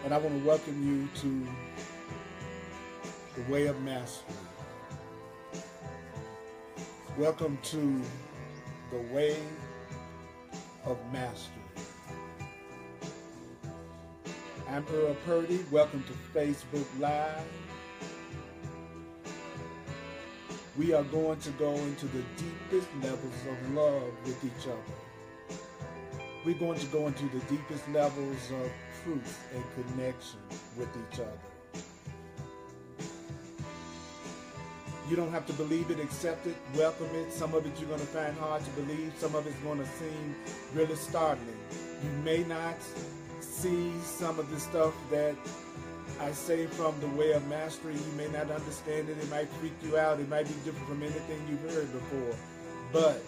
And I want to welcome you to the Way of Mastery. Welcome to the Way of Mastery. I'm Earl Purdy. Welcome to Facebook Live. We are going to go into the deepest levels of love with each other. We're going to go into the deepest levels of truth and connection with each other. You don't have to believe it, accept it, welcome it. Some of it you're going to find hard to believe. Some of it's going to seem really startling. You may not see some of the stuff that I say from the Way of Mastery. You may not understand it. It might freak you out. It might be different from anything you've heard before. But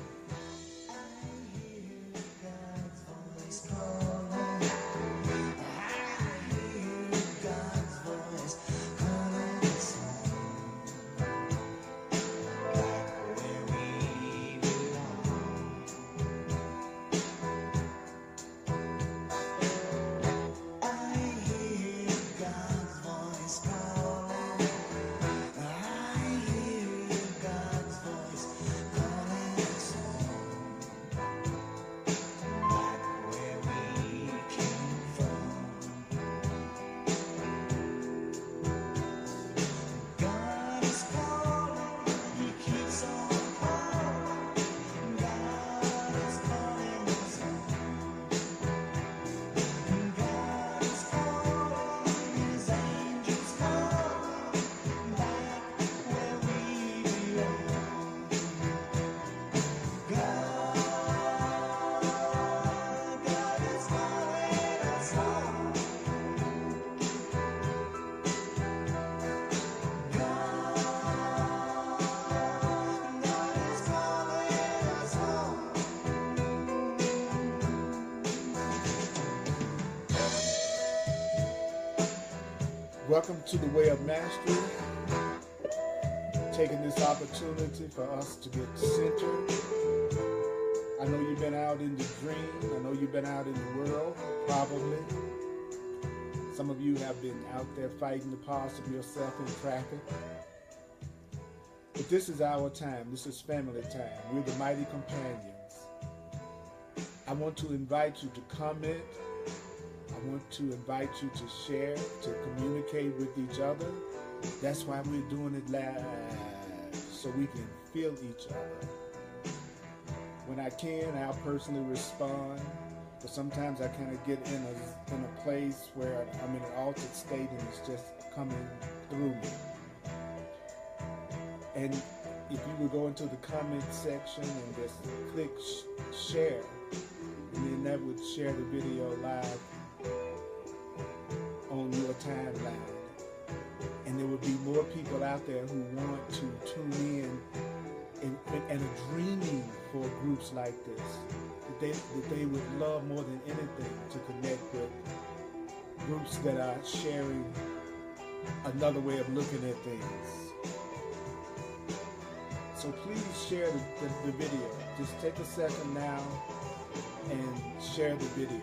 welcome to the Way of Mastery. Taking this opportunity for us to get centered. I know you've been out in the dream. I know you've been out in the world, probably. Some of you have been out there fighting the parts of yourself in traffic. But this is our time. This is family time. We're the mighty companions. I want to invite you to comment. I want to invite you to share, to communicate with each other. That's why we're doing it live, so we can feel each other. When I can, I'll personally respond, but sometimes I kind of get in a place where I'm in an altered state and it's just coming through me. And if you would go into the comment section and just click share, and then that would share the video live on your timeline, and there would be more people out there who want to tune in and are dreaming for groups like this, that they would love more than anything to connect with groups that are sharing another way of looking at things. So please share the video. Just take a second now and share the video.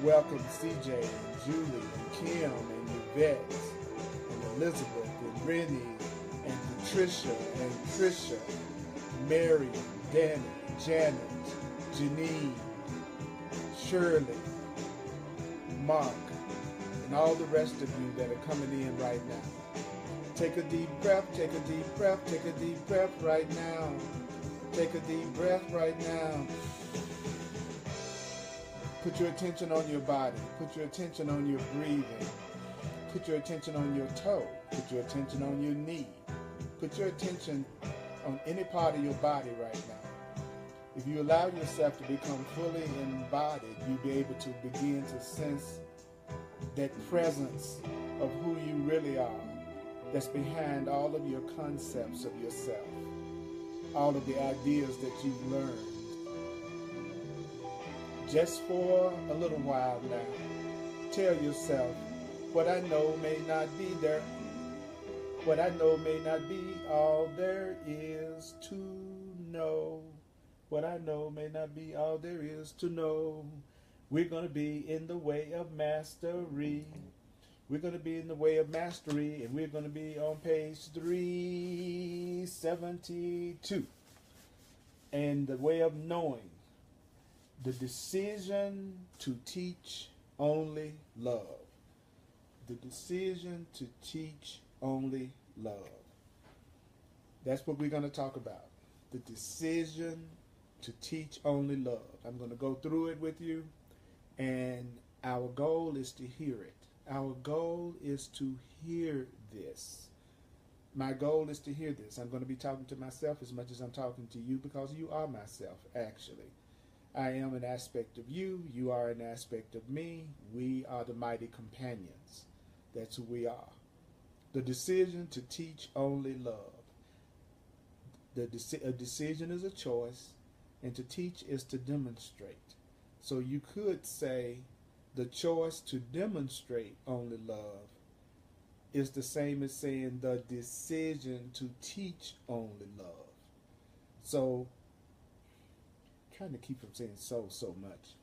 Welcome CJ and Julie and Kim and Yvette and Elizabeth and Rennie and Patricia and Trisha, Mary, Danny, Janet, Janine, Shirley, Mark, and all the rest of you that are coming in right now. Take a deep breath, take a deep breath, take a deep breath right now. Take a deep breath right now. Put your attention on your body. Put your attention on your breathing. Put your attention on your toe. Put your attention on your knee. Put your attention on any part of your body right now. If you allow yourself to become fully embodied, you'll be able to begin to sense that presence of who you really are, that's behind all of your concepts of yourself, all of the ideas that you've learned. Just for a little while now, tell yourself, what I know may not be there. What I know may not be all there is to know. What I know may not be all there is to know. We're going to be in the way of mastery. We're going to be in the way of mastery, and we're going to be on page 372. And the way of knowing, the decision to teach only love. The decision to teach only love. That's what we're going to talk about. The decision to teach only love. I'm going to go through it with you, and our goal is to hear it. Our goal is to hear this. My goal is to hear this. I'm going to be talking to myself as much as I'm talking to you, because you are myself, actually. I am an aspect of you. You are an aspect of me. We are the mighty companions. That's who we are. The decision to teach only love. A decision is a choice, and to teach is to demonstrate. So you could say the choice to demonstrate only love is the same as saying the decision to teach only love. So, trying to keep from saying so much.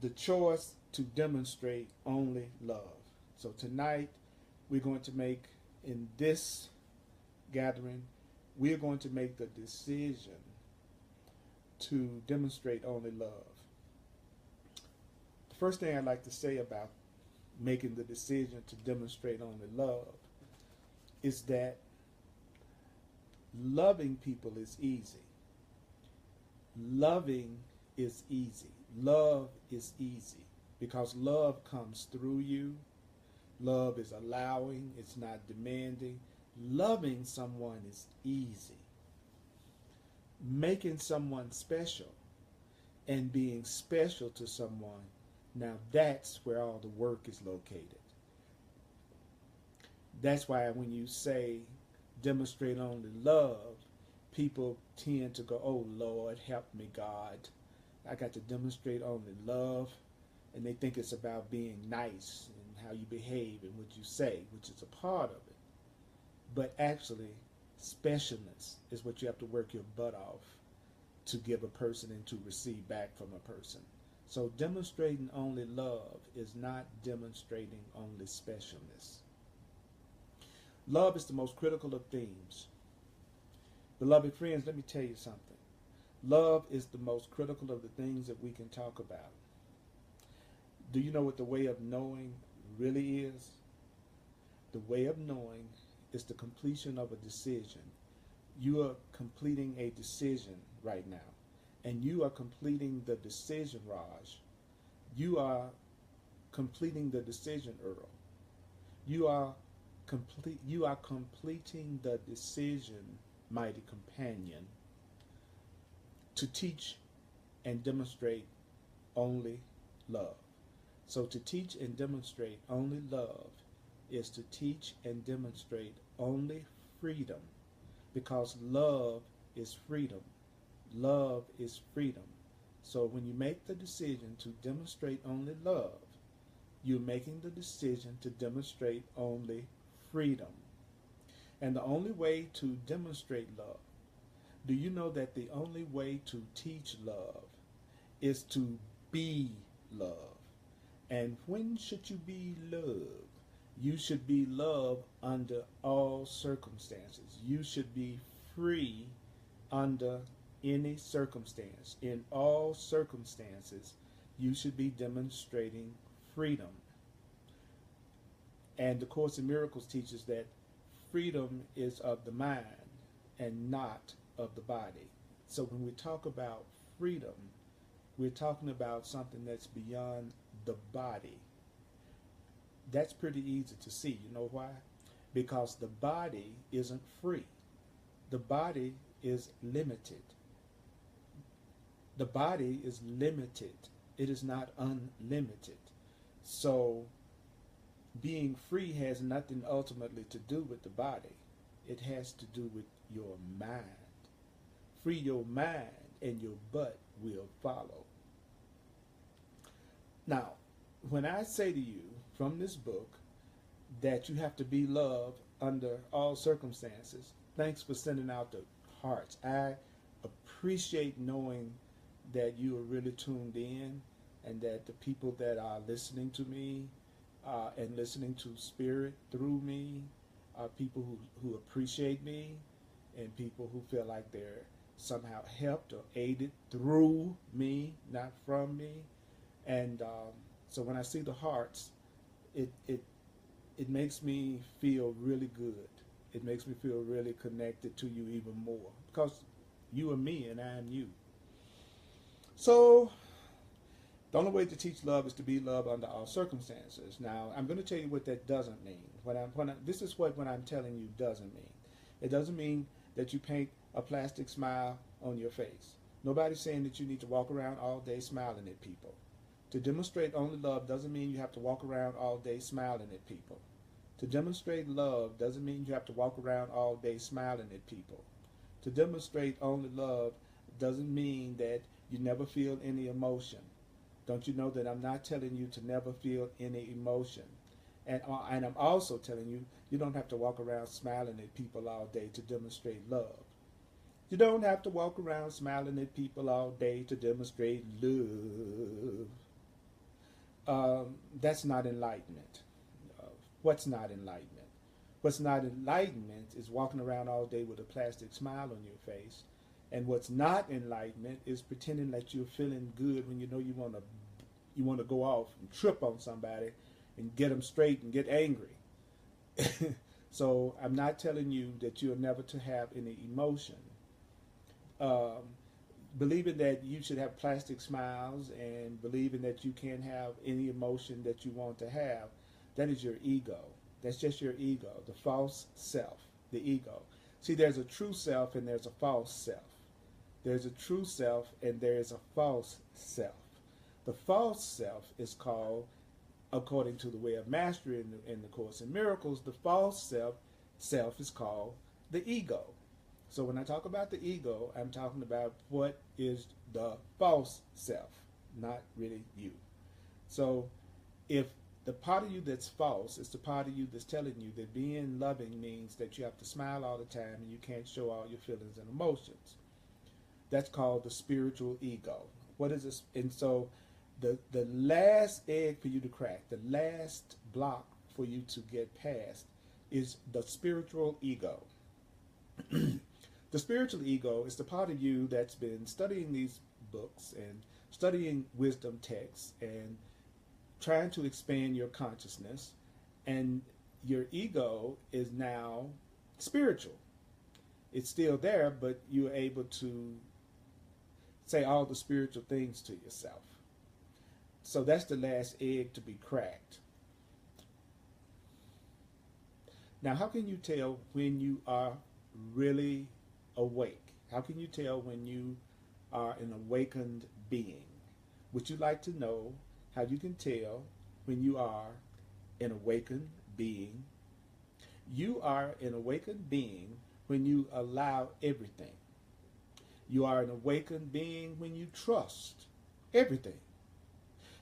The choice to demonstrate only love. So tonight, we're going to make, in this gathering, we're going to make the decision to demonstrate only love. The first thing I'd like to say about making the decision to demonstrate only love is that loving people is easy. Loving is easy. Love is easy because love comes through you. Love is allowing, it's not demanding. Loving someone is easy. Making someone special and being special to someone, now that's where all the work is located. That's why when you say demonstrate only love, people tend to go, oh Lord, help me God. I got to demonstrate only love. And they think it's about being nice and how you behave and what you say, which is a part of it. But actually, specialness is what you have to work your butt off to give a person and to receive back from a person. So demonstrating only love is not demonstrating only specialness. Love is the most critical of themes. Beloved friends, let me tell you something. Love is the most critical of the things that we can talk about. Do you know what the way of knowing really is? The way of knowing is the completion of a decision. You are completing a decision right now. And you are completing the decision, Raj. You are completing the decision, Earl. You are completing the decision, mighty companion, to teach and demonstrate only love. So to teach and demonstrate only love is to teach and demonstrate only freedom, because love is freedom. Love is freedom. So when you make the decision to demonstrate only love, you're making the decision to demonstrate only freedom. And the only way to demonstrate love, do you know that the only way to teach love is to be love? And when should you be love? You should be love under all circumstances. You should be free under any circumstance. In all circumstances, you should be demonstrating freedom. And the Course in Miracles teaches that freedom is of the mind and not of the body. So when we talk about freedom, we're talking about something that's beyond the body. That's pretty easy to see. You know why? Because the body isn't free. The body is limited. The body is limited. It is not unlimited. So being free has nothing ultimately to do with the body. It has to do with your mind. Free your mind and your butt will follow. Now, when I say to you from this book that you have to be loved under all circumstances, thanks for sending out the hearts. I appreciate knowing that you are really tuned in. and that the people that are listening to me and listening to Spirit through me are people who appreciate me, and people who feel like they're somehow helped or aided through me, not from me. And so when I see the hearts, it makes me feel really good. It makes me feel really connected to you even more, because you are me and I am you. So the only way to teach love is to be love under all circumstances. Now, I'm going to tell you what that doesn't mean. This is what I'm telling you doesn't mean. It doesn't mean that you paint a plastic smile on your face. Nobody's saying that you need to walk around all day smiling at people. To demonstrate only love doesn't mean you have to walk around all day smiling at people. To demonstrate love doesn't mean you have to walk around all day smiling at people. To demonstrate only love doesn't mean that you never feel any emotion. Don't you know that I'm not telling you to never feel any emotion? And I'm also telling you, you don't have to walk around smiling at people all day to demonstrate love. You don't have to walk around smiling at people all day to demonstrate love. That's not enlightenment. What's not enlightenment? What's not enlightenment is walking around all day with a plastic smile on your face. And what's not enlightenment is pretending that you're feeling good when you know you want to go off and trip on somebody and get them straight and get angry. So I'm not telling you that you're never to have any emotion. Believing that you should have plastic smiles and believing that you can't have any emotion that you want to have, that is your ego. That's just your ego, the false self, the ego. See, there's a true self and there's a false self. There's a true self and there's a false self. The false self is called, according to the Way of Mastery in the Course in Miracles, the false self is called the ego. So when I talk about the ego, I'm talking about what is the false self, not really you. So if the part of you that's false is the part of you that's telling you that being loving means that you have to smile all the time and you can't show all your feelings and emotions, that's called the spiritual ego. What is this? And so the last egg for you to crack, the last block for you to get past is the spiritual ego. The spiritual ego is the part of you that's been studying these books and studying wisdom texts and trying to expand your consciousness, and your ego is now spiritual. It's still there, but you're able to say all the spiritual things to yourself. So that's the last egg to be cracked. Now, how can you tell when you are really awake? How can you tell when you are an awakened being? Would you like to know how you can tell when you are an awakened being? You are an awakened being when you allow everything. You are an awakened being when you trust everything.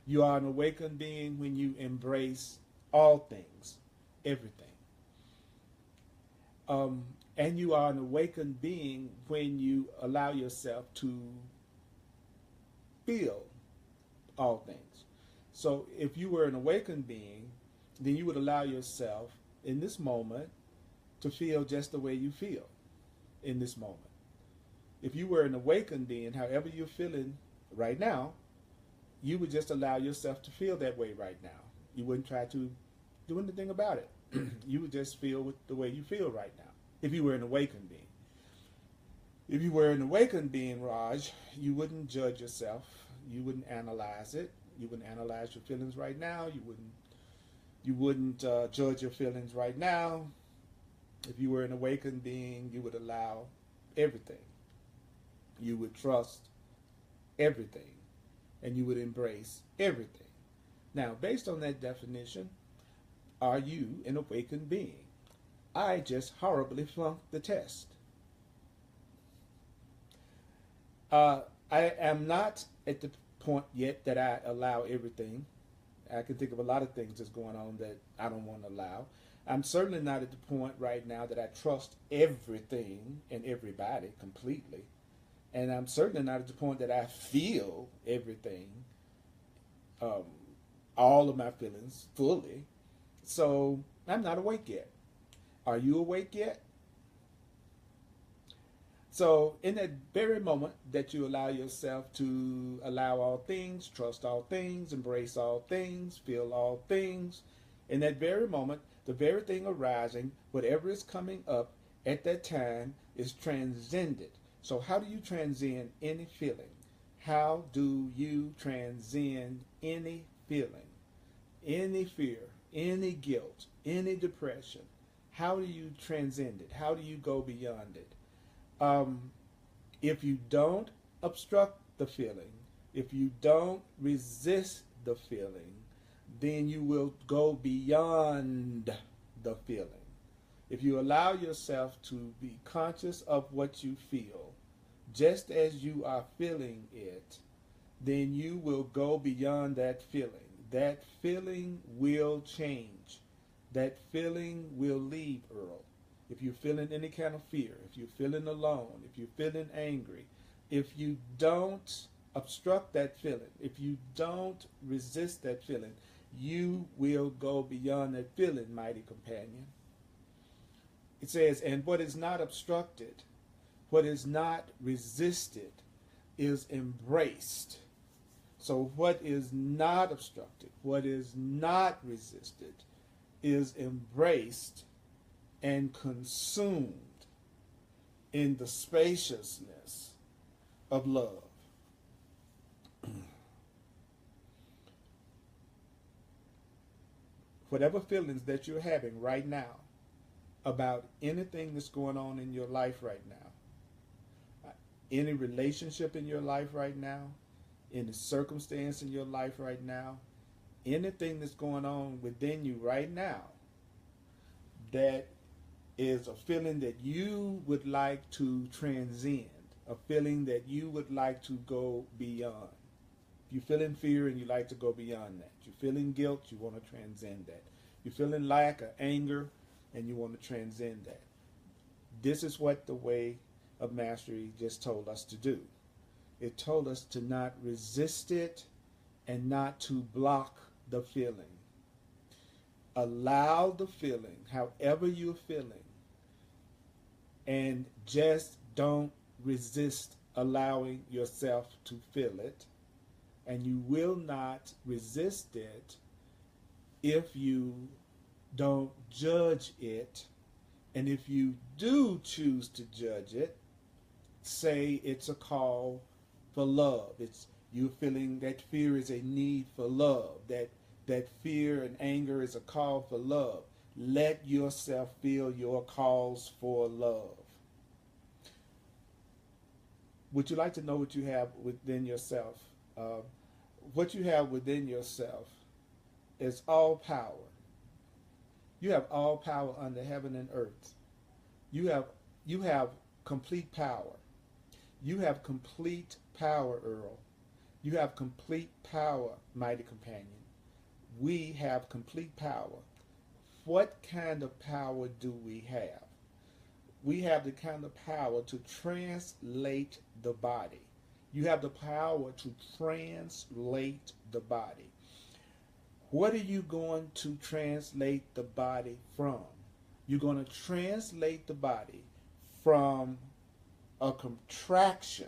You are an awakened being when you embrace all things, everything. And you are an awakened being when you allow yourself to feel all things. So if you were an awakened being, then you would allow yourself in this moment to feel just the way you feel in this moment. If you were an awakened being, however you're feeling right now, you would just allow yourself to feel that way right now. You wouldn't try to do anything about it. You would just feel with the way you feel right now. If you were an awakened being. If you were an awakened being, Raj, you wouldn't judge yourself. You wouldn't analyze it. You wouldn't analyze your feelings right now. You wouldn't judge your feelings right now. If you were an awakened being, you would allow everything. You would trust everything. And you would embrace everything. Now, based on that definition, are you an awakened being? I just horribly flunked the test. I am not at the point yet that I allow everything. I can think of a lot of things that's going on that I don't want to allow. I'm certainly not at the point right now that I trust everything and everybody completely. And I'm certainly not at the point that I feel everything um, all of my feelings fully. So I'm not awake yet. Are you awake yet? So in that very moment that you allow yourself to allow all things, trust all things, embrace all things, feel all things, in that very moment, the very thing arising, whatever is coming up at that time is transcended. So how do you transcend any feeling? How do you transcend any feeling, any fear, any guilt, any depression? How do you transcend it? How do you go beyond it? If you don't obstruct the feeling, if you don't resist the feeling, then you will go beyond the feeling. If you allow yourself to be conscious of what you feel, just as you are feeling it, then you will go beyond that feeling. That feeling will change. That feeling will leave, Earl. If you're feeling any kind of fear, if you're feeling alone, if you're feeling angry, if you don't obstruct that feeling, if you don't resist that feeling, you will go beyond that feeling, mighty companion. It says, and what is not obstructed, what is not resisted, is embraced. So what is not obstructed, what is not resisted, is embraced and consumed in the spaciousness of love. Whatever feelings that you're having right now about anything that's going on in your life right now, any relationship in your life right now, any circumstance in your life right now, anything that's going on within you right now that is a feeling that you would like to transcend, a feeling that you would like to go beyond. If you're feeling fear and you like to go beyond that. You're feeling guilt, you want to transcend that. You're feeling lack or anger and you want to transcend that. This is what the way of mastery just told us to do. It told us to not resist it and not to block the feeling. Allow the feeling, however you're feeling, and just don't resist allowing yourself to feel it. And you will not resist it if you don't judge it. And if you do choose to judge it, say it's a call for love. It's you feeling that fear is a need for love, that fear and anger is a call for love. Let yourself feel your calls for love. Would you like to know what you have within yourself? What you have within yourself is all power. You have all power under heaven and earth. You have complete power. You have complete power, Earl. You have complete power, mighty companion. We have complete power. What kind of power do we have? We have the kind of power to translate the body. You have the power to translate the body. What are you going to translate the body from? You're going to translate the body from a contraction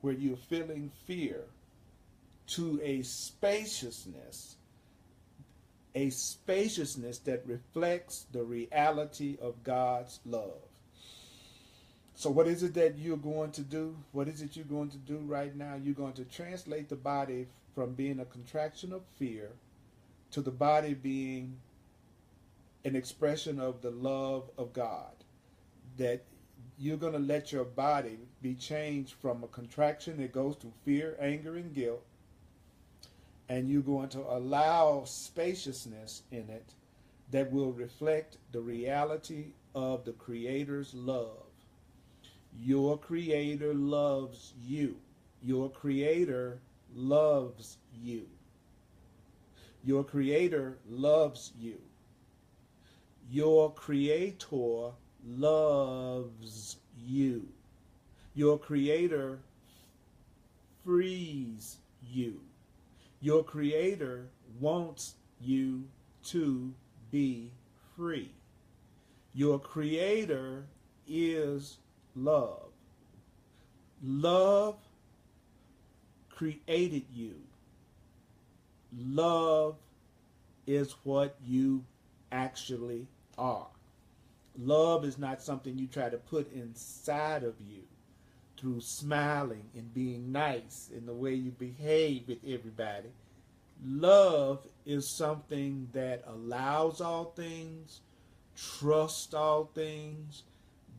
where you're feeling fear to a spaciousness that reflects the reality of God's love. So what is it that you're going to do? What is it you're going to do right now? You're going to translate the body from being a contraction of fear to the body being an expression of the love of God. That you're going to let your body be changed from a contraction that goes to fear, anger, and guilt, and you're going to allow spaciousness in it that will reflect the reality of the Creator's love. Your Creator loves you. Your Creator loves you. Your Creator loves you. Your Creator loves you. Your Creator frees you. Your Creator wants you to be free. Your Creator is love. Love created you. Love is what you actually are. Love is not something you try to put inside of you through smiling and being nice in the way you behave with everybody. Love is something that allows all things, trusts all things,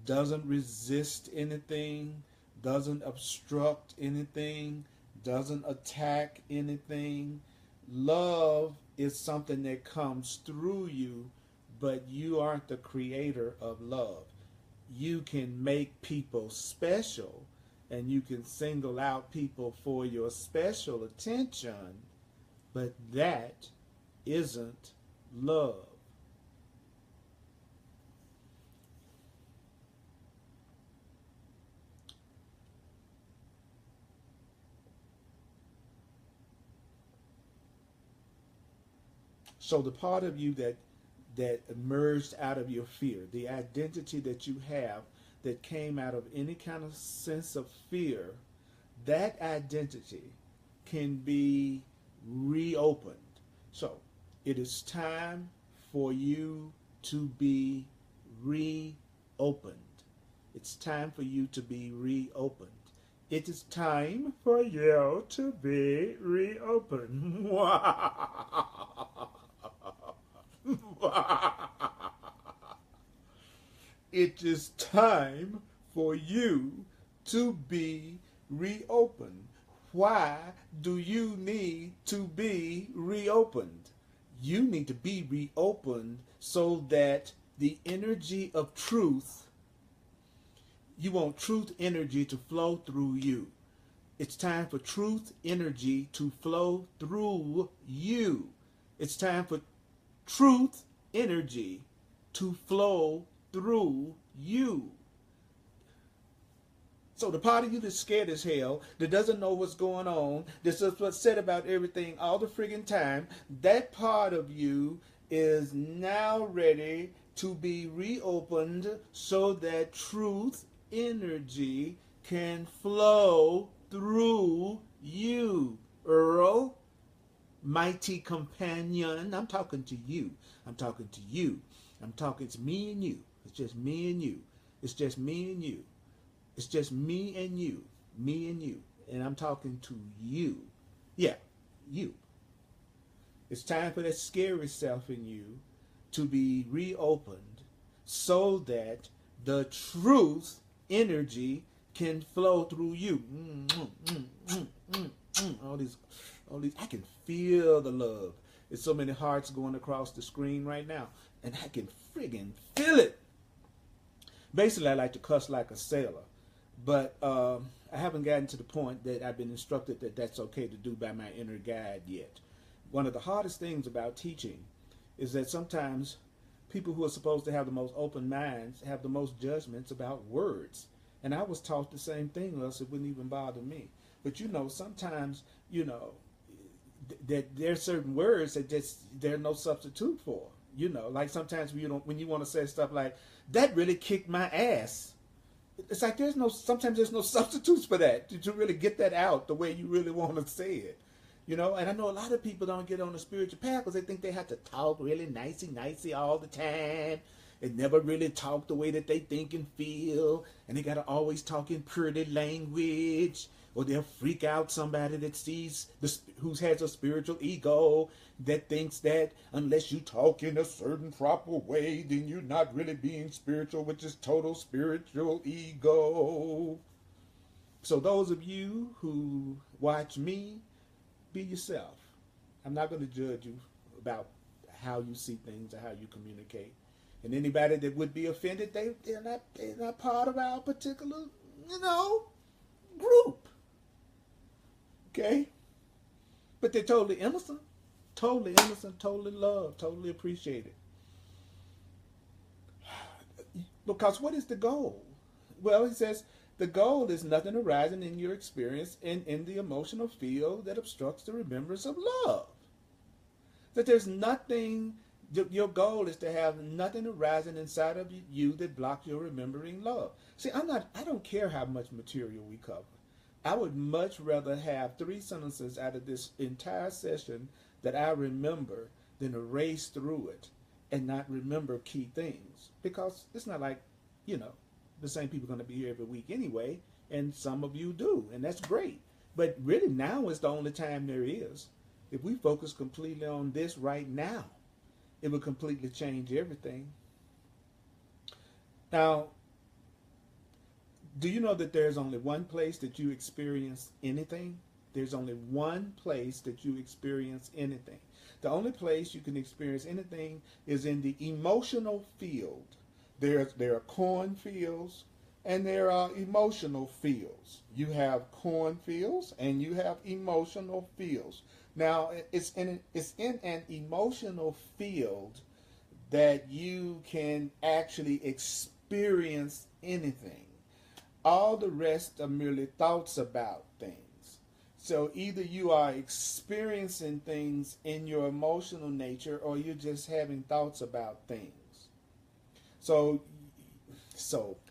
doesn't resist anything, doesn't obstruct anything, doesn't attack anything. Love is something that comes through you, but you aren't the creator of love. You can make people special, and you can single out people for your special attention, but that isn't love. So the part of you that emerged out of your fear, the identity that you have that came out of any kind of sense of fear, that identity can be reopened. So it is time for you to be reopened. It's time for you to be reopened. It is time for you to be reopened. It is time for you to be reopened. Why do you need to be reopened? You need to be reopened so that the energy of truth, you want truth energy to flow through you. It's time for truth energy to flow through you. It's time for truth energy to flow through you. So the part of you that's scared as hell, that doesn't know what's going on, that's just upset about everything all the friggin' time, that part of you is now ready to be reopened so that truth energy can flow through you. Earl, mighty companion, I'm talking to you. I'm talking to you. I'm talking to me and you. It's just me and you. It's just me and you. It's just me and you. Me and you. And I'm talking to you. Yeah, you. It's time for that scary self in you to be reopened so that the truth energy can flow through you. All these, I can feel the love. There's so many hearts going across the screen right now, and I can friggin' feel it. Basically, I like to cuss like a sailor, but I haven't gotten to the point that I've been instructed that that's okay to do by my inner guide yet. One of the hardest things about teaching is that sometimes people who are supposed to have the most open minds have the most judgments about words. And I was taught the same thing, or else it wouldn't even bother me. But sometimes, that there are certain words that just there's no substitute for. Like sometimes when you want to say stuff like, that really kicked my ass. It's like sometimes there's no substitutes for that to really get that out the way you really want to say it. And I know a lot of people don't get on the spiritual path because they think they have to talk really nicey all the time and never really talk the way that they think and feel. And they got to always talk in pretty language, or they'll freak out somebody that who has a spiritual ego that thinks that unless you talk in a certain proper way, then you're not really being spiritual, which is total spiritual ego. So those of you who watch me, be yourself. I'm not going to judge you about how you see things or how you communicate. And anybody that would be offended, they're not part of our particular, group. Okay? But they're totally innocent, totally loved, totally appreciated. Because what is the goal? Well, he says, The goal is nothing arising in your experience in the emotional field that obstructs the remembrance of love. That there's nothing, your goal is to have nothing arising inside of you that blocks your remembering love. See, I don't care how much material we cover. I would much rather have 3 sentences out of this entire session that I remember than erase through it and not remember key things. Because it's not like, the same people are going to be here every week anyway, and some of you do, and that's great. But really now is the only time there is. If we focus completely on this right now, it would completely change everything. Now, do you know that there's only one place that you experience anything? There's only one place that you experience anything. The only place you can experience anything is in the emotional field. There are cornfields and there are emotional fields. You have cornfields and you have emotional fields. Now, it's in an emotional field that you can actually experience anything. All the rest are merely thoughts about things. So either you are experiencing things in your emotional nature or you're just having thoughts about things. So,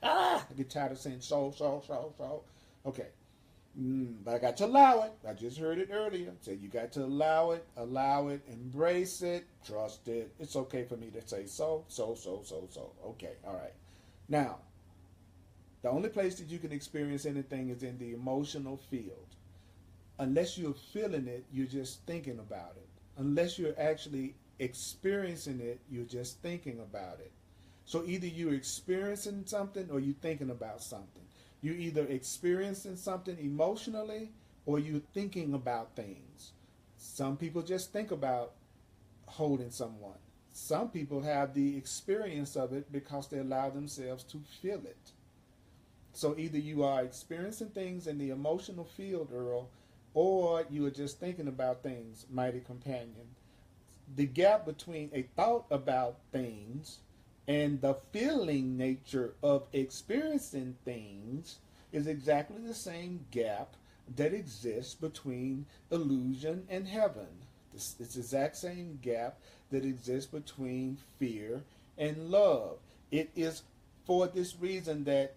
I get tired of saying so. Okay. But I got to allow it. I just heard it earlier. So you got to allow it, embrace it, trust it. It's okay for me to say so. Okay, all right. Now, the only place that you can experience anything is in the emotional field. Unless you're feeling it, you're just thinking about it. Unless you're actually experiencing it, you're just thinking about it. So either you're experiencing something or you're thinking about something. You're either experiencing something emotionally or you're thinking about things. Some people just think about holding someone. Some people have the experience of it because they allow themselves to feel it. So either you are experiencing things in the emotional field, Earl, or you are just thinking about things, mighty companion. The gap between a thought about things and the feeling nature of experiencing things is exactly the same gap that exists between illusion and heaven. It's the exact same gap that exists between fear and love. It is for this reason that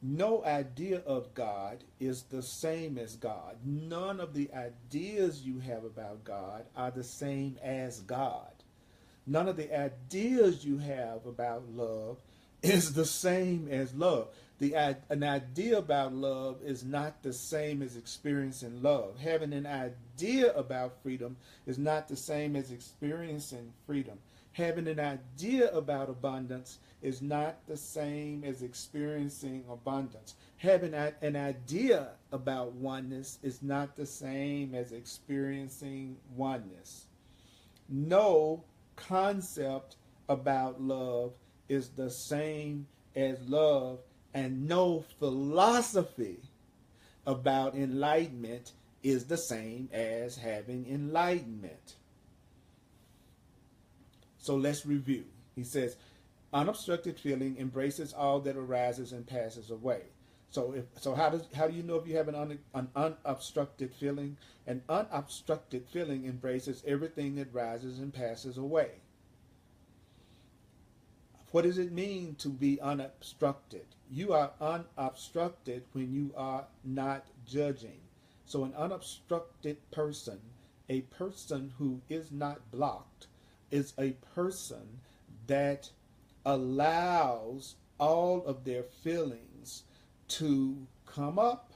no idea of God is the same as God. None of the ideas you have about God are the same as God. None of the ideas you have about love is the same as love. An idea about love is not the same as experiencing love. Having an idea about freedom is not the same as experiencing freedom. Having an idea about abundance is not the same as experiencing abundance. Having an idea about oneness is not the same as experiencing oneness. No concept about love is the same as love, and no philosophy about enlightenment is the same as having enlightenment. So let's review. He says, unobstructed feeling embraces all that arises and passes away. So how do you know if you have an unobstructed feeling? An unobstructed feeling embraces everything that rises and passes away. What does it mean to be unobstructed? You are unobstructed when you are not judging. So an unobstructed person, a person who is not blocked, is a person that allows all of their feelings to come up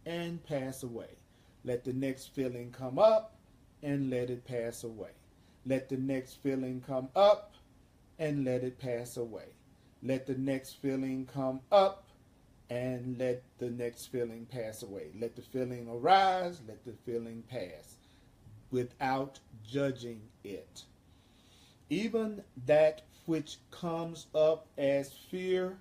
and pass away. Let the next feeling come up and let it pass away. Let the next feeling come up and let it pass away. Let the next feeling come up and let the next feeling pass away. Let the feeling arise, let the feeling pass, without judging it. Even that which comes up as fear,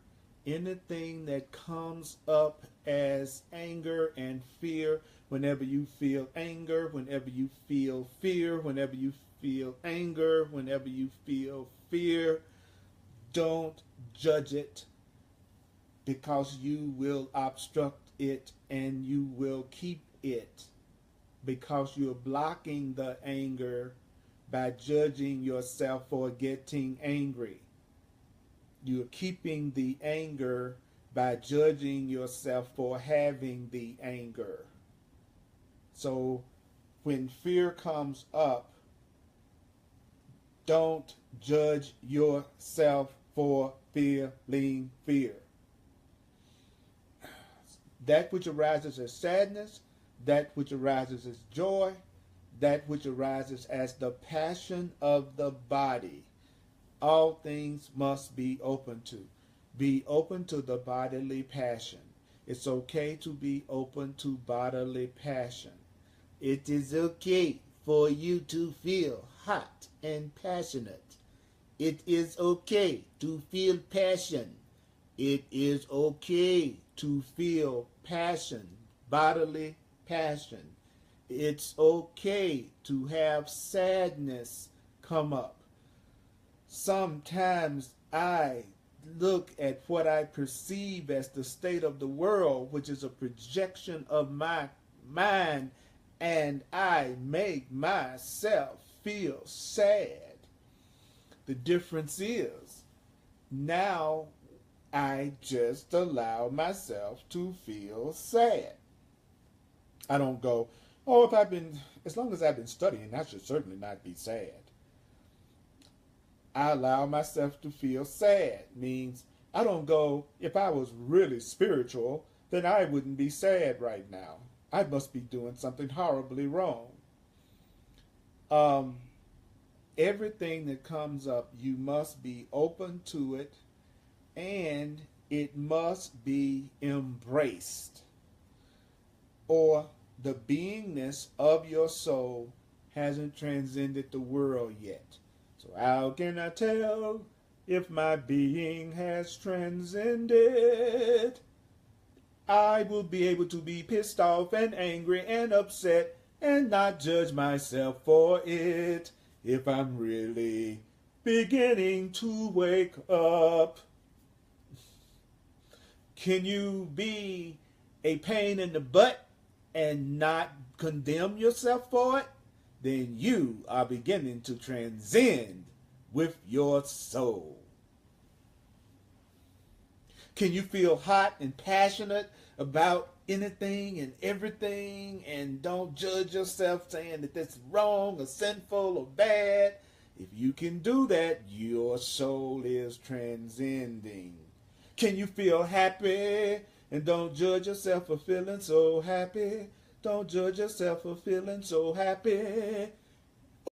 anything that comes up as anger and fear, whenever you feel anger, whenever you feel fear, whenever you feel anger, whenever you feel fear, don't judge it. because you will obstruct it and you will keep it, because you're blocking the anger by judging yourself for getting angry. You're keeping the anger by judging yourself for having the anger. So when fear comes up, don't judge yourself for feeling fear. That which arises as sadness, that which arises as joy, that which arises as the passion of the body, all things must be open to. Be open to the bodily passion. It's okay to be open to bodily passion. It is okay for you to feel hot and passionate. It is okay to feel passion. It is okay to feel passion, bodily passion. It's okay to have sadness come up. Sometimes I look at what I perceive as the state of the world, which is a projection of my mind, and I make myself feel sad. The difference is now I just allow myself to feel sad. I don't go, oh, as long as I've been studying, I should certainly not be sad. I allow myself to feel sad. Means I don't go, if I was really spiritual, then I wouldn't be sad right now. I must be doing something horribly wrong. Everything that comes up, you must be open to it, and it must be embraced, or the beingness of your soul hasn't transcended the world yet. So how can I tell if my being has transcended? I will be able to be pissed off and angry and upset and not judge myself for it if I'm really beginning to wake up. Can you be a pain in the butt and not condemn yourself for it? Then you are beginning to transcend with your soul. Can you feel hot and passionate about anything and everything and don't judge yourself saying that that's wrong or sinful or bad? If you can do that, your soul is transcending. Can you feel happy and don't judge yourself for feeling so happy? Don't judge yourself for feeling so happy.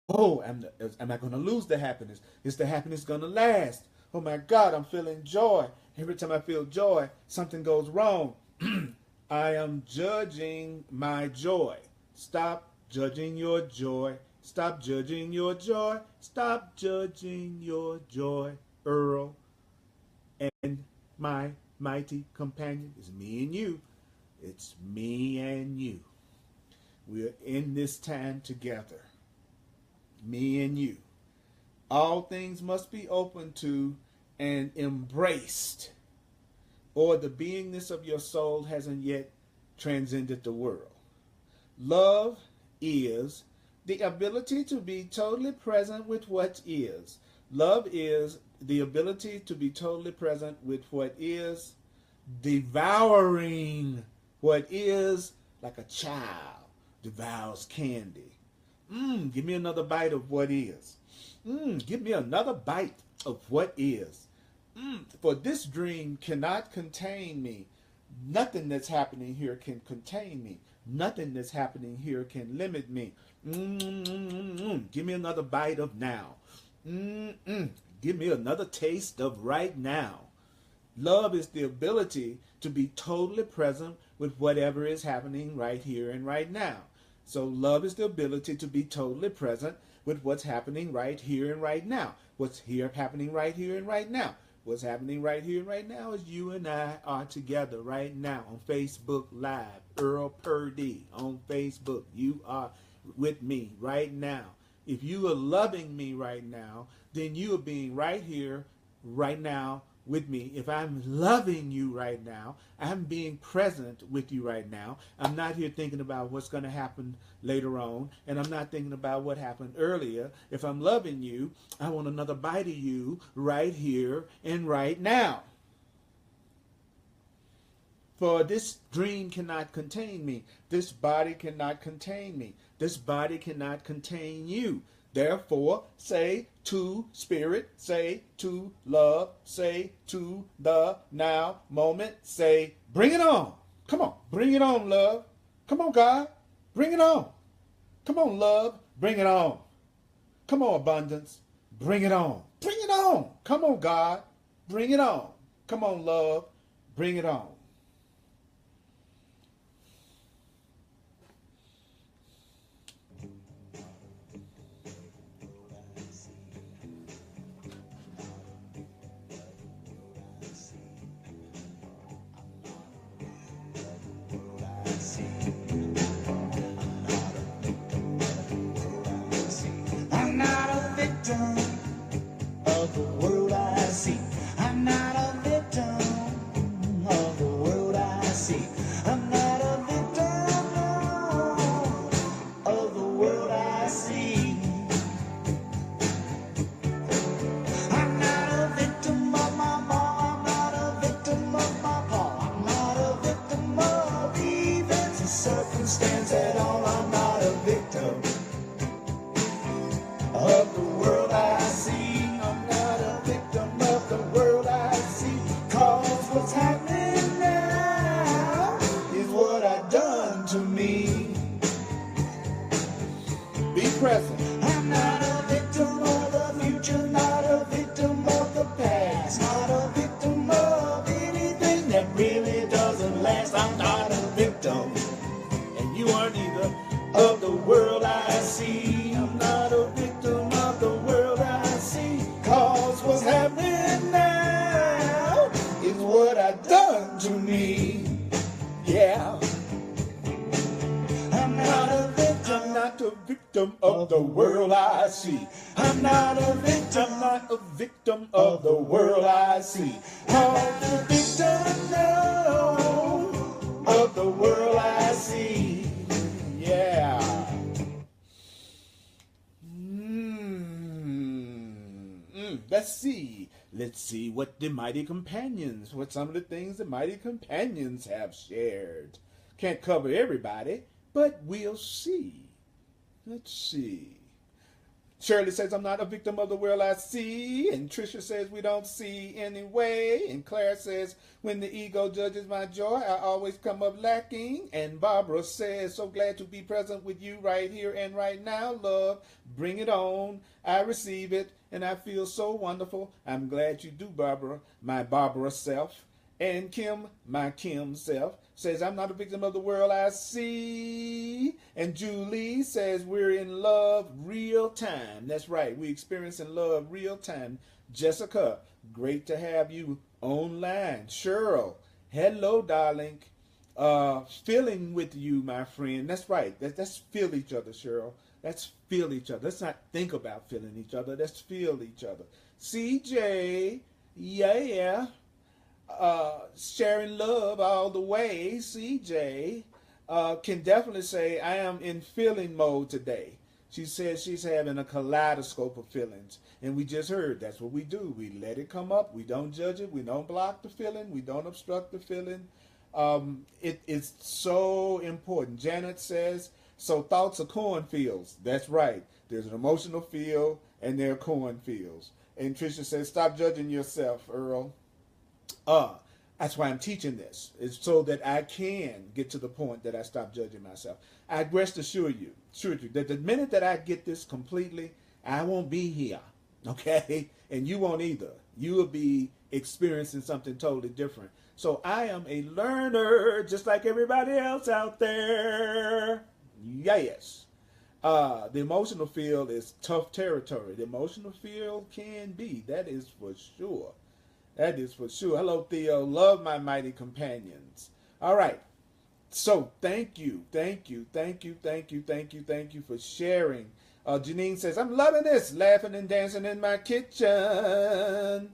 Oh, am I going to lose the happiness? Is the happiness going to last? Oh my God, I'm feeling joy. Every time I feel joy, something goes wrong. I am judging my joy. Stop judging your joy. Stop judging your joy. Stop judging your joy. Earl and my mighty companion is me and you. It's me and you. We're in this time together. Me and you. All things must be open to and embraced, or the beingness of your soul hasn't yet transcended the world. Love is the ability to be totally present with what is. Love is the ability to be totally present with what is, devouring what is like a child devours candy. Give me another bite of what is. Give me another bite of what is. For this dream cannot contain me. Nothing that's happening here can contain me. Nothing that's happening here can limit me. Give me another bite of now. Give me another taste of right now. Love is the ability to be totally present with whatever is happening right here and right now. So love is the ability to be totally present with what's happening right here and right now. What's here happening right here and right now. What's happening right here and right now is you and I are together right now on Facebook Live. Earl Purdy on Facebook. You are with me right now. If you are loving me right now, then you are being right here, right now, with me, if I'm loving you right now, I'm being present with you right now. I'm not here thinking about what's going to happen later on, and I'm not thinking about what happened earlier. If I'm loving you, I want another bite of you right here and right now. For this dream cannot contain me. This body cannot contain me. This body cannot contain you. Therefore, say to spirit, say to love, say to the now moment, say, bring it on. Come on, bring it on, love. Come on, God, bring it on. Come on, love, bring it on. Come on, abundance, bring it on. Bring it on. Come on, God, bring it on. Come on, love, bring it on. I'm not a victim of the world I see. I'm not a victim of the world I see. I'm not a victim no, of the world I see. I'm not a victim of my mom. I'm not a victim of my pa. I'm not a victim of events and circumstance at all. I'm not a victim of the world I see. I'm not a victim of the world I see. Cause what's happening now is what I've done to me. Be present. I'm not a victim of the future, not a victim of the past, not a victim of anything that really doesn't last. I'm not a victim, And you aren't either. of the world I see. I'm not a victim of the world I see. Cause what's happening now is what I've done to me. Yeah. I'm not a victim. I'm not a victim of the world I see. I'm not a victim. I'm not a victim of the world I see. I'm not a victim, no, of the world I see. Yeah. Let's see. Let's see what the mighty companions, what some of the things the mighty companions have shared. Can't cover everybody, but we'll see. Let's see. Shirley says, I'm not a victim of the world I see. And Tricia says, we don't see anyway. And Claire says, when the ego judges my joy, I always come up lacking. And Barbara says, so glad to be present with you right here and right now, love. Bring it on. I receive it, and I feel so wonderful. I'm glad you do, Barbara, my Barbara self. And Kim, my Kim self, says, I'm not a victim of the world I see. And Julie says, we're in love real time. That's right, we experiencing love real time. Jessica, great to have you online. Cheryl, hello, darling. Feeling with you, my friend. That's right, let's feel each other, Cheryl. Let's feel each other. Let's not think about feeling each other. Let's feel each other. CJ, yeah. Sharing love all the way. CJ can definitely say, I am in feeling mode today. She says she's having a kaleidoscope of feelings. And we just heard that's what we do. We let it come up. We don't judge it. We don't block the feeling. We don't obstruct the feeling. It is so important. Janet says, so thoughts are cornfields. That's right. There's an emotional field and there are cornfields. And Tricia says, stop judging yourself, Earl. That's why I'm teaching this, is so that I can get to the point that I stop judging myself. I rest assure you that the minute that I get this completely, I won't be here, okay? And you won't either. You will be experiencing something totally different. So I am a learner, just like everybody else out there. Yes. The emotional field is tough territory. The emotional field can be. That is for sure. That is for sure. Hello, Theo. Love my mighty companions. All right. So thank you for sharing. Janine says, I'm loving this, laughing and dancing in my kitchen.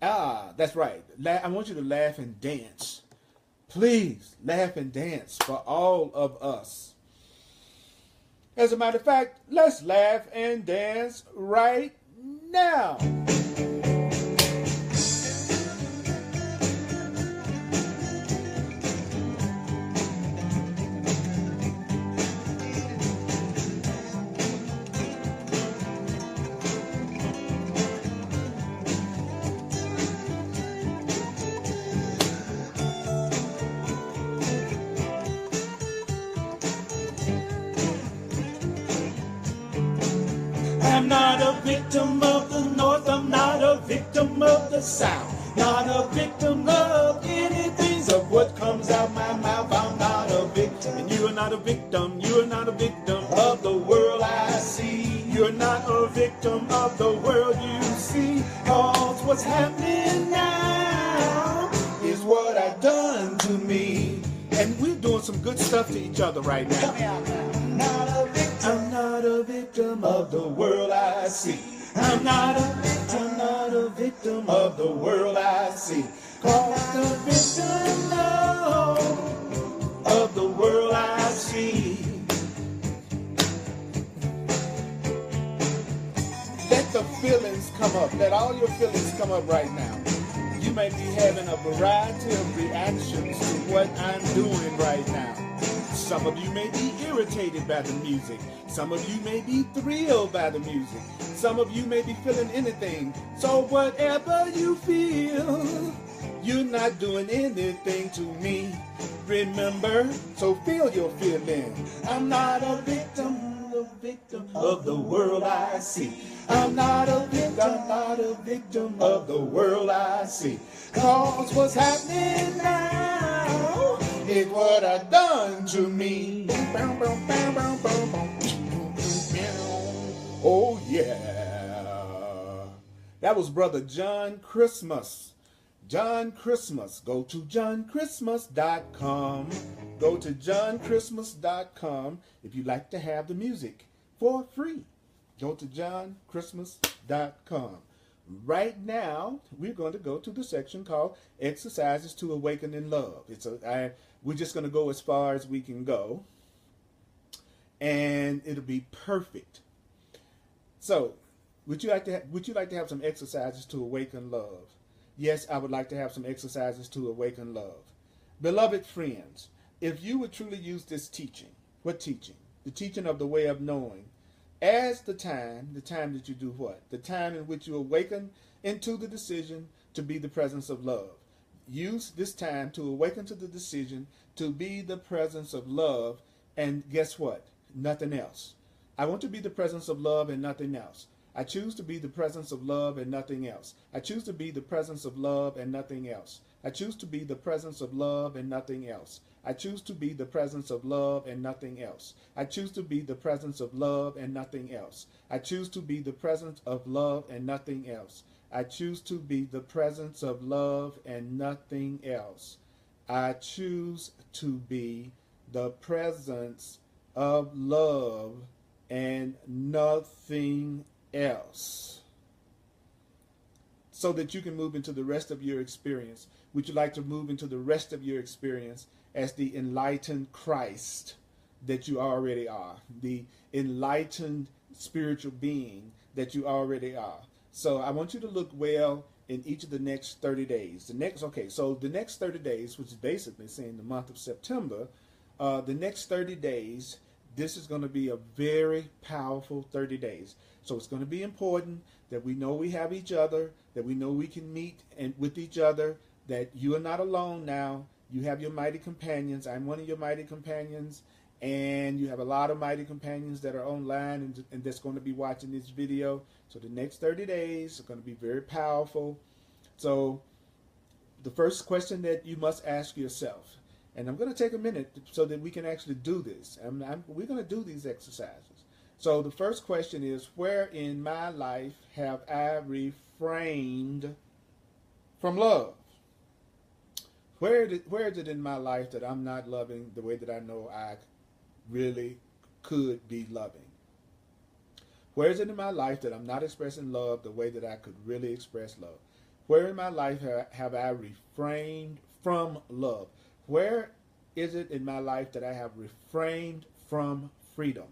Ah, that's right. I want you to laugh and dance. Please laugh and dance for all of us. As a matter of fact, let's laugh and dance right now. I'm not a victim of the North, I'm not a victim of the South, not a victim of anything of what comes out my mouth. I'm not a victim, and you are not a victim, you are not a victim of the world I see. You're not a victim of the world you see, cause what's happening now is what I've done to me. And we're doing some good stuff to each other right now. I'm not a victim of the world I see. I'm not a victim of the world I see. Cause the victim of the world I see. Let the feelings come up. Let all your feelings come up right now. You may be having a variety of reactions to what I'm doing right now. Some of you may be irritated by the music. Some of you may be thrilled by the music. Some of you may be feeling anything. So whatever you feel, you're not doing anything to me. Remember, so feel your feeling. I'm not a victim of the world I see. I'm not a victim of the world I see. Cause what's happening now is what I've done to me. Oh yeah. That was Brother John Christmas. John Christmas. Go to johnchristmas.com. Go to johnchristmas.com if you'd like to have the music for free. Go to johnchristmas.com. Right now, we're going to go to the section called Exercises to Awaken in Love. We're just going to go as far as we can go, and it'll be perfect. So, would you like to have some exercises to awaken love? Yes, I would like to have some exercises to awaken love. Beloved friends, if you would truly use this teaching, what teaching? The teaching of the way of knowing, as the time that you do what? The time in which you awaken into the decision to be the presence of love. Use this time to awaken to the decision to be the presence of love, and guess what? Nothing else. I want to be the presence of love and nothing else. I choose to be the presence of love and nothing else. I choose to be the presence of love and nothing else. I choose to be the presence of love and nothing else. I choose to be the presence of love and nothing else. I choose to be the presence of love and nothing else. I choose to be the presence of love and nothing else. I choose to be the presence of love and nothing else. I choose to be the presence of love and nothing else. So that you can move into the rest of your experience. Would you like to move into the rest of your experience as the enlightened Christ that you already are, the enlightened spiritual being that you already are? So I want you to look well in each of the next 30 days. The next 30 days, which is basically saying the month of September, the next 30 days, this is going to be a very powerful 30 days. So it's going to be important that we know we have each other, that we know we can meet and with each other, that you are not alone now. You have your mighty companions. I'm one of your mighty companions, and you have a lot of mighty companions that are online and that's going to be watching this video. So the next 30 days are going to be very powerful. So the first question that you must ask yourself, and I'm going to take a minute so that we can actually do this. We're going to do these exercises. So the first question is, where in my life have I refrained from love? Where is it in my life that I'm not loving the way that I know I really could be loving? Where is it in my life that I'm not expressing love the way that I could really express love? Where in my life have I refrained from love? Where is it in my life that I have refrained from freedom?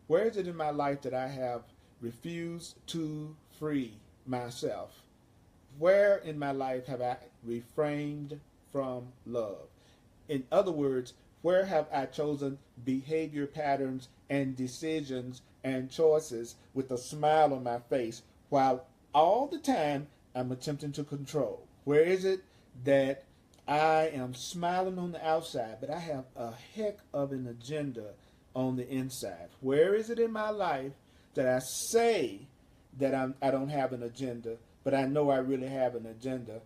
Where is it in my life that I have refused to free myself? Where in my life have I refrained from love? In other words, where have I chosen behavior patterns and decisions and choices with a smile on my face while all the time I'm attempting to control? Where is it that I am smiling on the outside, but I have a heck of an agenda on the inside? Where is it in my life that I say that I don't have an agenda, but I know I really have an agenda?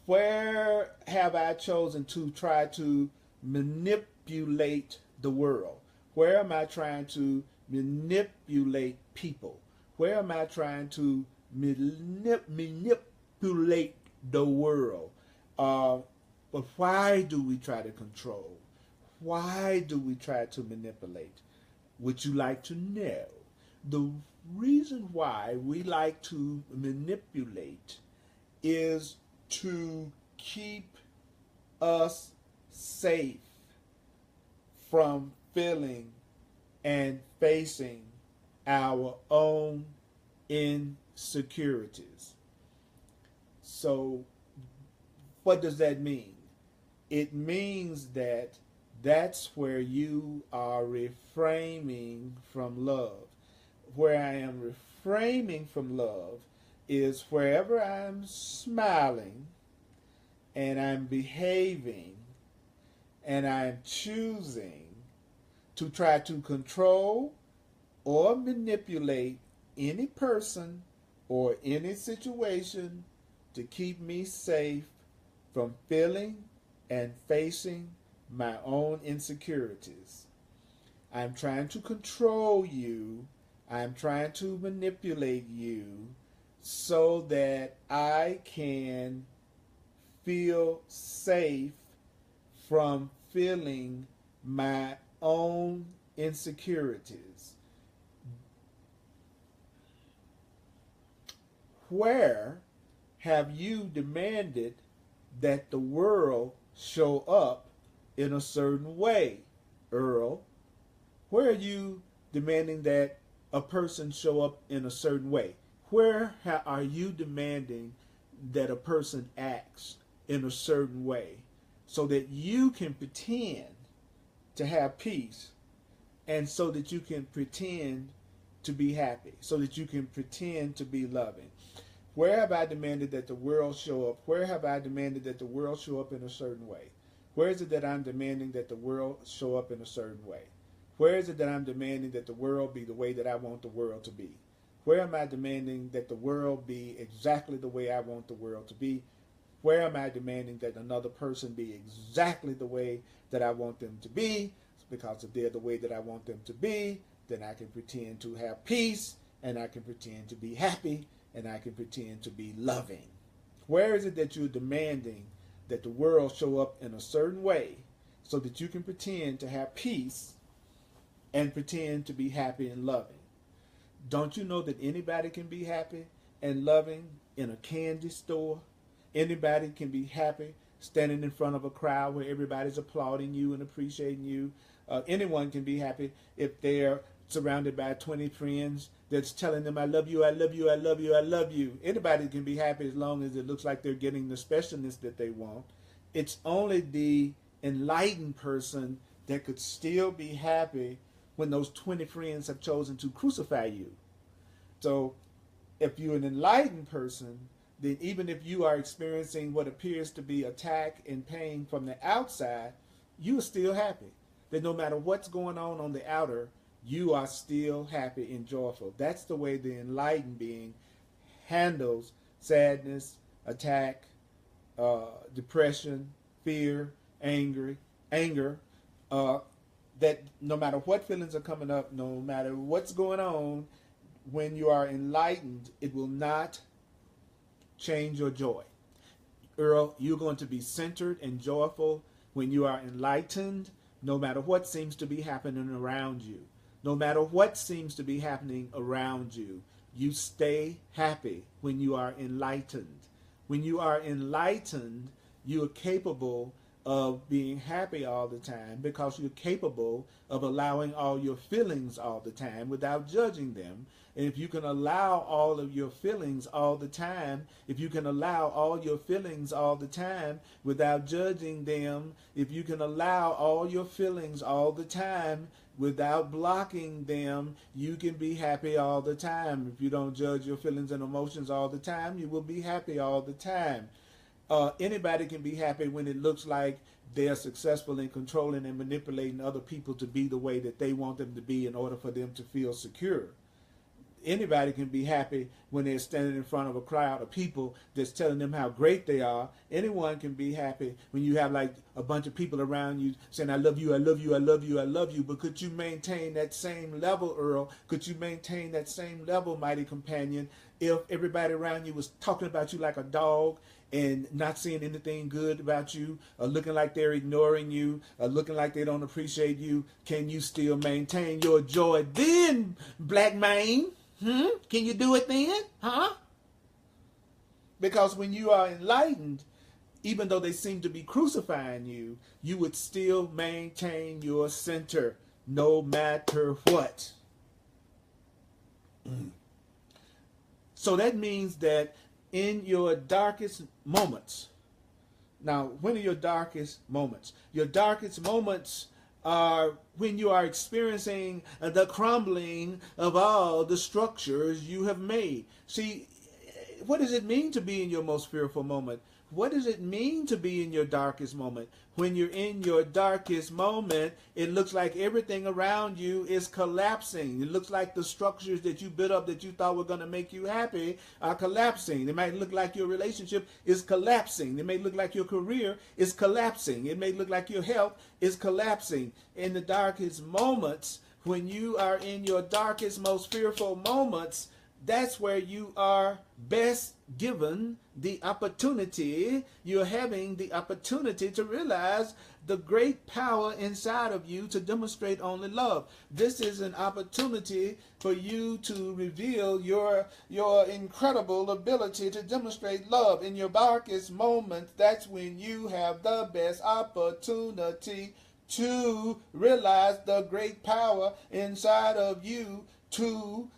Where have I chosen to try to manipulate the world? Where am I trying to manipulate people? Where am I trying to manipulate the world? But why do we try to control? Why do we try to manipulate? Would you like to know? The reason why we like to manipulate is to keep us safe from feeling and facing our own insecurities. So, what does that mean? It means that that's where you are refraining from love. Where I am refraining from love is wherever I'm smiling and I'm behaving and I'm choosing to try to control or manipulate any person or any situation to keep me safe from feeling and facing my own insecurities. I'm trying to control you. I'm trying to manipulate you so that I can feel safe from feeling my own insecurities. Where have you demanded that the world show up in a certain way, Earl? Where are you demanding that a person show up in a certain way? Where are you demanding that a person acts in a certain way so that you can pretend to have peace and so that you can pretend to be happy, so that you can pretend to be loving? Where have I demanded that the world show up? Where have I demanded that the world show up in a certain way? Where is it that I'm demanding that the world show up in a certain way? Where is it that I'm demanding that the world be the way that I want the world to be? Where am I demanding that the world be exactly the way I want the world to be? Where am I demanding that another person be exactly the way that I want them to be? Because if they're the way that I want them to be, then I can pretend to have peace, and I can pretend to be happy, and I can pretend to be loving. Where is it that you're demanding that the world show up in a certain way so that you can pretend to have peace and pretend to be happy and loving? Don't you know that anybody can be happy and loving in a candy store? Anybody can be happy standing in front of a crowd where everybody's applauding you and appreciating you. Anyone can be happy if they're surrounded by 20 friends that's telling them, I love you, I love you, I love you, I love you. Anybody can be happy as long as it looks like they're getting the specialness that they want. It's only the enlightened person that could still be happy when those 20 friends have chosen to crucify you. So if you're an enlightened person, then even if you are experiencing what appears to be attack and pain from the outside, you are still happy. That no matter what's going on the outer, you are still happy and joyful. That's the way the enlightened being handles sadness, attack, depression, fear, anger. That no matter what feelings are coming up, no matter what's going on, when you are enlightened, it will not change your joy. Earl, you're going to be centered and joyful when you are enlightened, no matter what seems to be happening around you. No matter what seems to be happening around you, you stay happy when you are enlightened. When you are enlightened, you are capable of being happy all the time because you're capable of allowing all your feelings all the time without judging them. And if you can allow all of your feelings all the time, if you can allow all your feelings all the time without judging them, if you can allow all your feelings all the time without blocking them, you can be happy all the time. If you don't judge your feelings and emotions all the time, you will be happy all the time. Anybody can be happy when it looks like they're successful in controlling and manipulating other people to be the way that they want them to be in order for them to feel secure. Anybody can be happy when they're standing in front of a crowd of people that's telling them how great they are. Anyone can be happy when you have like a bunch of people around you saying, I love you, I love you, I love you, I love you. But could you maintain that same level, Earl? Could you maintain that same level, mighty companion, if everybody around you was talking about you like a dog and not seeing anything good about you, or looking like they're ignoring you, or looking like they don't appreciate you? Can you still maintain your joy then, black man? Can you do it then? Huh? Because when you are enlightened, even though they seem to be crucifying you, you would still maintain your center no matter what. So that means that in your darkest moments, now, when are your darkest moments? Your darkest moments are when you are experiencing the crumbling of all the structures you have made. See, what does it mean to be in your most fearful moment? What does it mean to be in your darkest moment? When you're in your darkest moment, it looks like everything around you is collapsing. It looks like the structures that you built up that you thought were going to make you happy are collapsing. It might look like your relationship is collapsing. It may look like your career is collapsing. It may look like your health is collapsing. In the darkest moments, when you are in your darkest, most fearful moments, that's where you are best given the opportunity. You're having the opportunity to realize the great power inside of you to demonstrate only love. This is an opportunity for you to reveal your incredible ability to demonstrate love. In your darkest moments, that's when you have the best opportunity to realize the great power inside of you to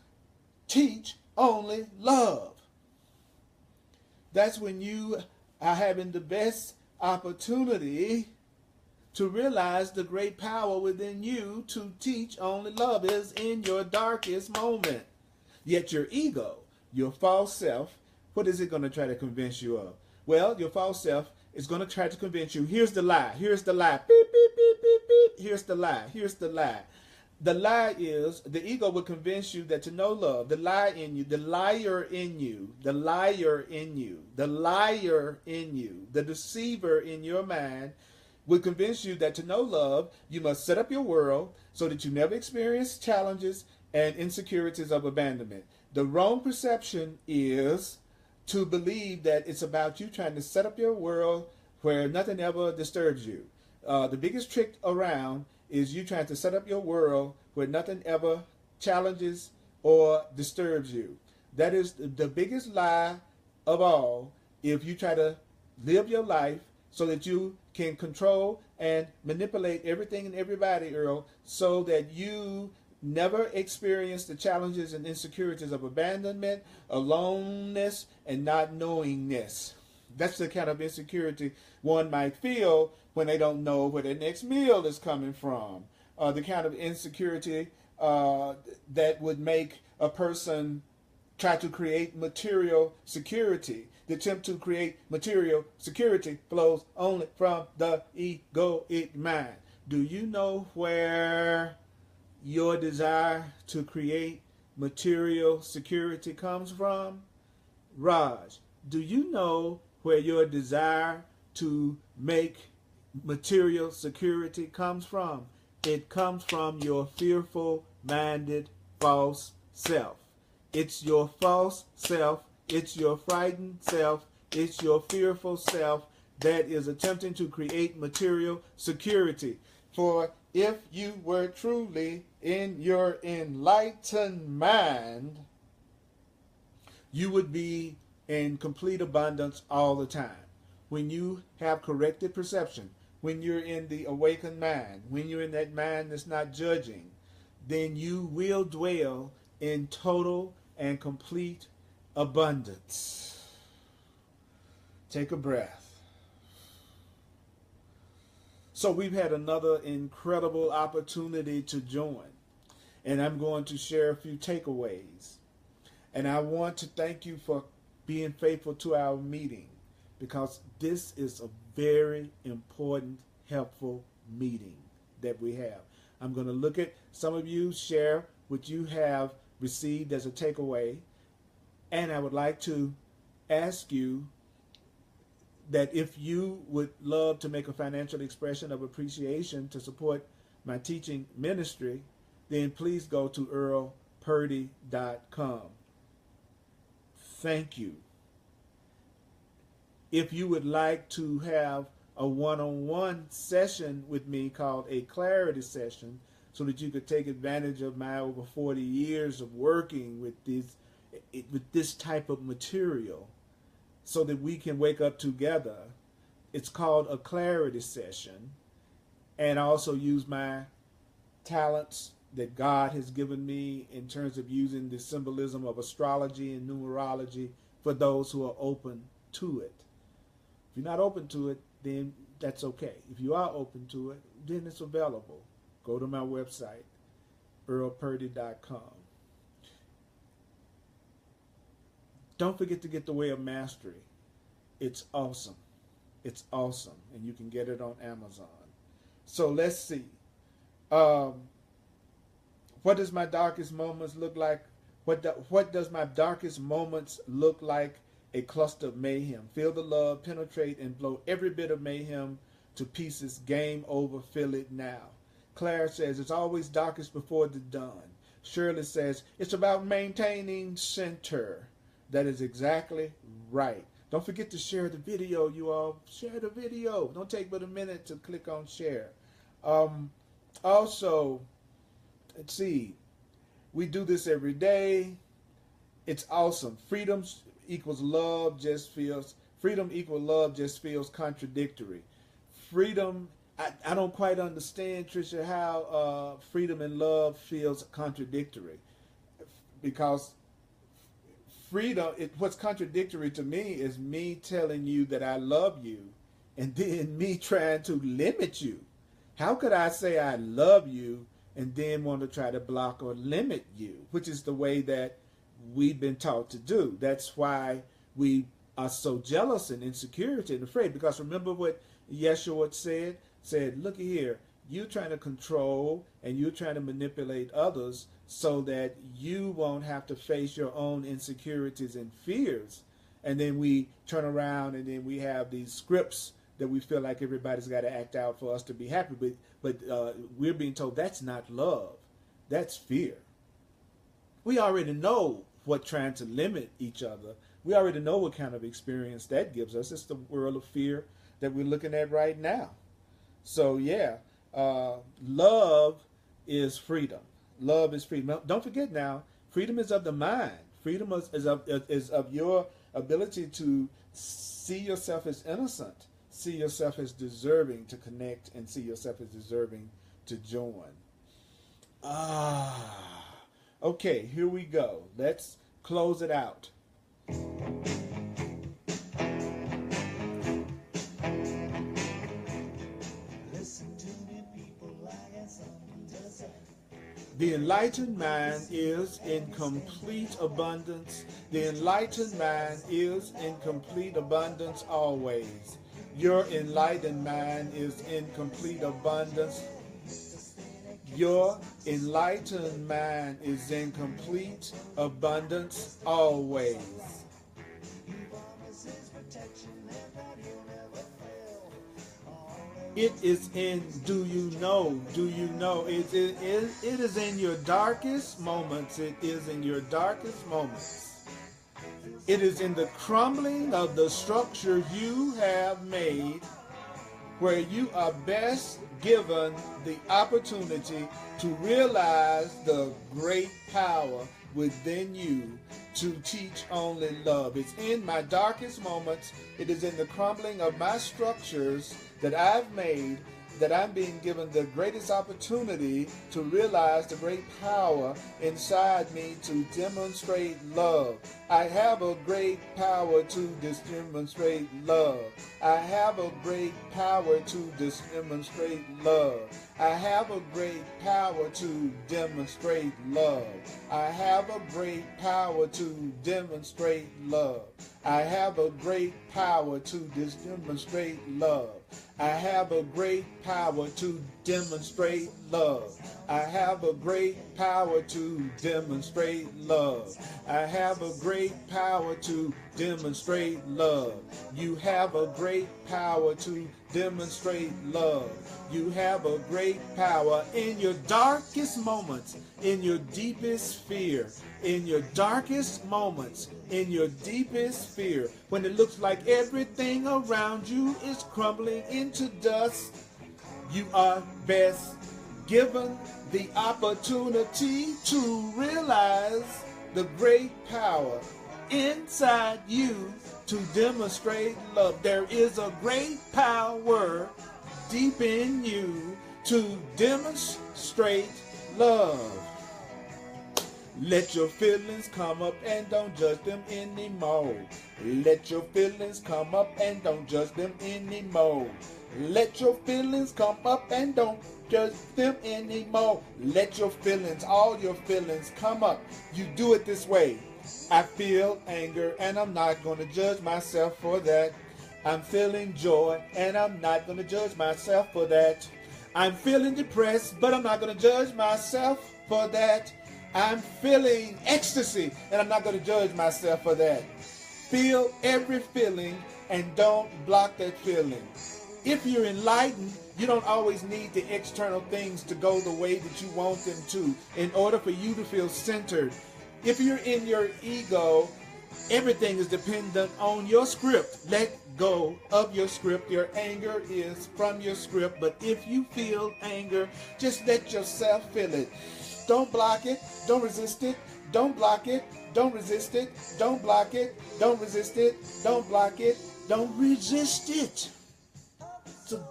teach only love. That's when you are having the best opportunity to realize the great power within you to teach only love is in your darkest moment. Yet your ego, your false self, what is it going to try to convince you of? Well, your false self is going to try to convince you. Here's the lie. Here's the lie. Beep, beep, beep, beep, beep. Here's the lie. Here's the lie. The lie is, the ego will convince you that to know love, the lie in you, the liar in you, the liar in you, the liar in you, the deceiver in your mind will convince you that to know love, you must set up your world so that you never experience challenges and insecurities of abandonment. The wrong perception is to believe that it's about you trying to set up your world where nothing ever disturbs you. The biggest trick around is you trying to set up your world where nothing ever challenges or disturbs you. That is the biggest lie of all. If you try to live your life so that you can control and manipulate everything and everybody, Earl, so that you never experience the challenges and insecurities of abandonment, aloneness, and not knowingness. That's the kind of insecurity one might feel when they don't know where their next meal is coming from. The kind of insecurity that would make a person try to create material security. The attempt to create material security flows only from the egoic mind. Do you know where your desire to create material security comes from? Raj, do you know where your desire to make material security comes from? It comes from your fearful-minded false self. It's your false self, it's your frightened self, it's your fearful self that is attempting to create material security. For if you were truly in your enlightened mind, you would be in complete abundance all the time. When you have corrected perception, when you're in the awakened mind, when you're in that mind that's not judging, then you will dwell in total and complete abundance. Take a breath. So we've had another incredible opportunity to join, and I'm going to share a few takeaways. And I want to thank you for being faithful to our meeting, because this is a very important, helpful meeting that we have. I'm going to look at some of you, share what you have received as a takeaway, and I would like to ask you that if you would love to make a financial expression of appreciation to support my teaching ministry, then please go to earlpurdy.com. Thank you. If you would like to have a one-on-one session with me called a clarity session, so that you could take advantage of my over 40 years of working with this type of material, so that we can wake up together. It's called a clarity session. And I also use my talents that God has given me in terms of using the symbolism of astrology and numerology for those who are open to it. If you're not open to it, then that's okay. If you are open to it, then it's available. Go to my website, earlpurdy.com. Don't forget to get The Way of Mastery. It's awesome. It's awesome. And you can get it on Amazon. So let's see. What does my darkest moments look like? What does my darkest moments look like? A cluster of mayhem. Feel the love, penetrate, and blow every bit of mayhem to pieces. Game over, feel it now. Claire says, it's always darkest before the dawn. Shirley says, it's about maintaining center. That is exactly right. Don't forget to share the video, you all. Share the video. Don't take but a minute to click on share. Also, let's see. We do this every day. It's awesome. Freedom equals love just feels contradictory. Freedom, I don't quite understand, Tricia, how freedom and love feels contradictory. Because freedom, what's contradictory to me is me telling you that I love you and then me trying to limit you. How could I say I love you and then want to try to block or limit you, which is the way that we've been taught to do. That's why we are so jealous and insecure and afraid. Because remember what Yeshua said, look here, you're trying to control and you're trying to manipulate others so that you won't have to face your own insecurities and fears. And then we turn around and then we have these scripts that we feel like everybody's got to act out for us to be happy. But we're being told that's not love. That's fear. We already know what trying to limit each other. We already know what kind of experience that gives us. It's the world of fear that we're looking at right now. So yeah, love is freedom. Love is freedom. Don't forget now, freedom is of the mind. Freedom is of your ability to see yourself as innocent, see yourself as deserving to connect, and see yourself as deserving to join. Okay, here we go. Let's close it out. The enlightened mind is in complete abundance. The enlightened mind is in complete abundance always. Your enlightened mind is in complete abundance. Your enlightened mind is in complete abundance always. It is in, do you know? It is in your darkest moments. It is in your darkest moments. It is in the crumbling of the structure you have made where you are best given the opportunity to realize the great power within you to teach only love. It's in my darkest moments, it is in the crumbling of my structures that I've made, that I'm being given the greatest opportunity to realize the great power inside me to demonstrate love. I have a great power to demonstrate love. I have a great power to demonstrate love. I have a great power to demonstrate love. I have a great power to demonstrate love. I have a great power to demonstrate love. I have a great power to demonstrate love. I have a great power to demonstrate love. I have a great power to demonstrate love. You have a great power to demonstrate love. You have a great power in your darkest moments, in your deepest fear, in your darkest moments, in your deepest fear, when it looks like everything around you is crumbling into dust. You are best given the opportunity to realize the great power inside you to demonstrate love. There is a great power deep in you to demonstrate love. Let your feelings come up and don't judge them anymore. Let your feelings come up and don't judge them anymore. Let your feelings come up and don't judge them anymore. Let your feelings, all your feelings come up. You do it this way. I feel anger and I'm not going to judge myself for that. I'm feeling joy and I'm not going to judge myself for that. I'm feeling depressed, but I'm not going to judge myself for that. I'm feeling ecstasy and I'm not going to judge myself for that. Feel every feeling and don't block that feeling. If you're enlightened, you don't always need the external things to go the way that you want them to in order for you to feel centered. If you're in your ego, everything is dependent on your script. Let go of your script. Your anger is from your script. But if you feel anger, just let yourself feel it. Don't block it. Don't resist it. Don't block it. Don't resist it. Don't block it. Don't resist it. Don't block it. Don't resist it. So,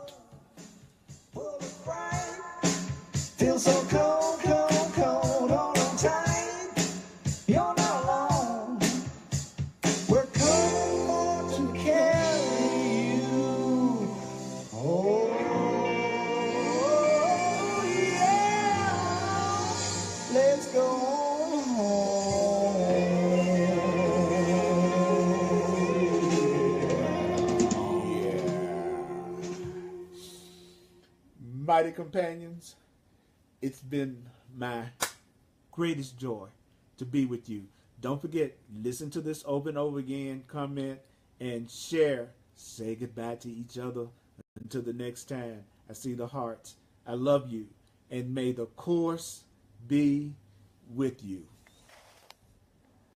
feel so cold, cold, cold, hold on tight. You're not alone. We're coming more to carry you. Oh, yeah. Let's go home. mighty companions, it's been my greatest joy to be with you. Don't forget, listen to this over and over again, comment, and share. Say goodbye to each other until the next time. I see the hearts. I love you. And may the course be with you.